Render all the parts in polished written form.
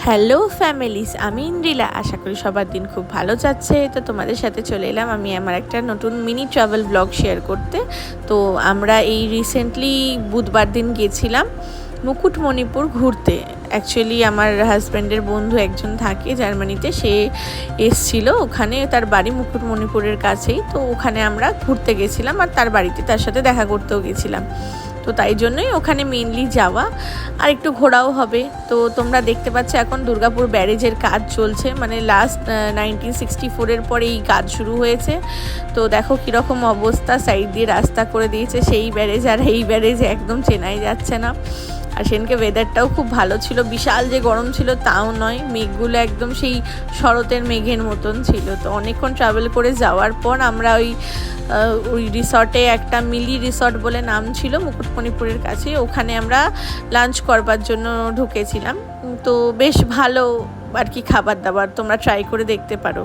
Hello families, আমি ইন্দ্রিলা। আশা করি সবার দিন খুব ভালো যাচ্ছে। তো তোমাদের সাথে চলে এলাম আমি আমার একটা নতুন মিনি ট্রাভেল ব্লগ শেয়ার করতে। তো আমরা এই রিসেন্টলি বুধবার দিন গেছিলাম মুকুটমণিপুর ঘুরতে। অ্যাকচুয়ালি আমার হাজব্যান্ডের বন্ধু একজন থাকে জার্মানিতে, সে এসছিল ওখানে, তার বাড়ি মুকুটমণিপুরের কাছেই। তো ওখানে আমরা ঘুরতে গেছিলাম আর তার বাড়িতে তার সাথে দেখা করতেও গেছিলাম। তো তাই জন্যই ওখানে মেনলি যাওয়া, আর একটু ঘোরাও হবে। তো তোমরা দেখতে পাচ্ছ এখন দুর্গাপুর ব্যারেজের কাজ চলছে, মানে লাস্ট 1964-এর পরে এই কাজ শুরু হয়েছে। তো দেখো কীরকম অবস্থা, সাইড দিয়ে রাস্তা করে দিয়েছে সেই ব্যারেজ, আর এই ব্যারেজ একদম চেনাই যাচ্ছে না। আর সেদিনকে ওয়েদারটাও খুব ভালো ছিল, বিশাল যে গরম ছিল তাও নয়, মেঘগুলো একদম সেই শরতের মেঘের মতন ছিল। তো অনেকক্ষণ ট্রাভেল করে যাওয়ার পর আমরা ওই রিসর্টে, একটা মিলি রিসর্ট বলে নাম ছিল মুকুটমণিপুরের কাছে, ওখানে আমরা লাঞ্চ করবার জন্য ঢুকেছিলাম। তো বেশ ভালো আর কি খাবার দাবার, তোমরা ট্রাই করে দেখতে পারো।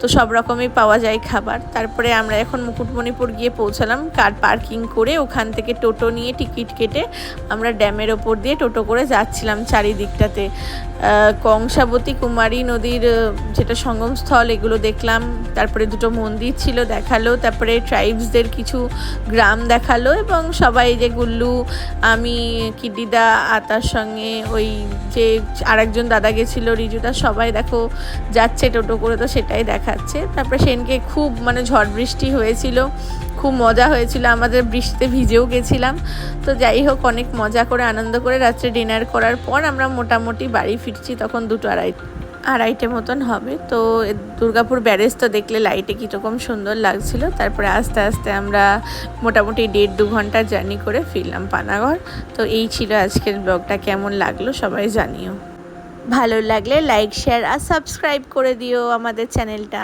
তো সব রকমই পাওয়া যায় খাবার। তারপরে আমরা এখন মুকুটমণিপুর গিয়ে পৌঁছালাম, কার পার্কিং করে ওখান থেকে টোটো নিয়ে টিকিট কেটে আমরা ড্যামের ওপর দিয়ে টোটো করে যাচ্ছিলাম চারিদিকটাতে। কংসাবতী কুমারী নদীর যেটা সঙ্গমস্থল, এগুলো দেখলাম। তারপরে দুটো মন্দির ছিল দেখালো, তারপরে ট্রাইবসদের কিছু গ্রাম দেখালো, এবং সবাই যে গুল্লু, আমি, কিডিদা, আর তার সঙ্গে ওই যে আরেকজন দাদা গেছিলো রিজুদা, সবাই দেখো যাচ্ছে টোটো করে, তো সেটাই দেখাচ্ছে। তারপরে সেদিনকে খুব মানে ঝড় বৃষ্টি হয়েছিল, খুব মজা হয়েছিল, আমাদের বৃষ্টিতে ভিজেও গেছিলাম। তো যাই হোক, অনেক মজা করে আনন্দ করে রাত্রে ডিনার করার পর আমরা মোটামুটি বাড়ি ফিরছি, তখন 2-2:30 মতন হবে। তো দুর্গাপুর ব্যারেজ তো দেখলে লাইটে কীরকম সুন্দর লাগছিল। তারপরে আস্তে আস্তে আমরা মোটামুটি 1.5-2 ঘন্টার জার্নি করে ফিরলাম পানাগড়। তো এই ছিল আজকের ব্লগটা, কেমন লাগলো সবাই জানিও। ভালো লাগলে লাইক, শেয়ার আর সাবস্ক্রাইব করে দিও আমাদের চ্যানেলটা।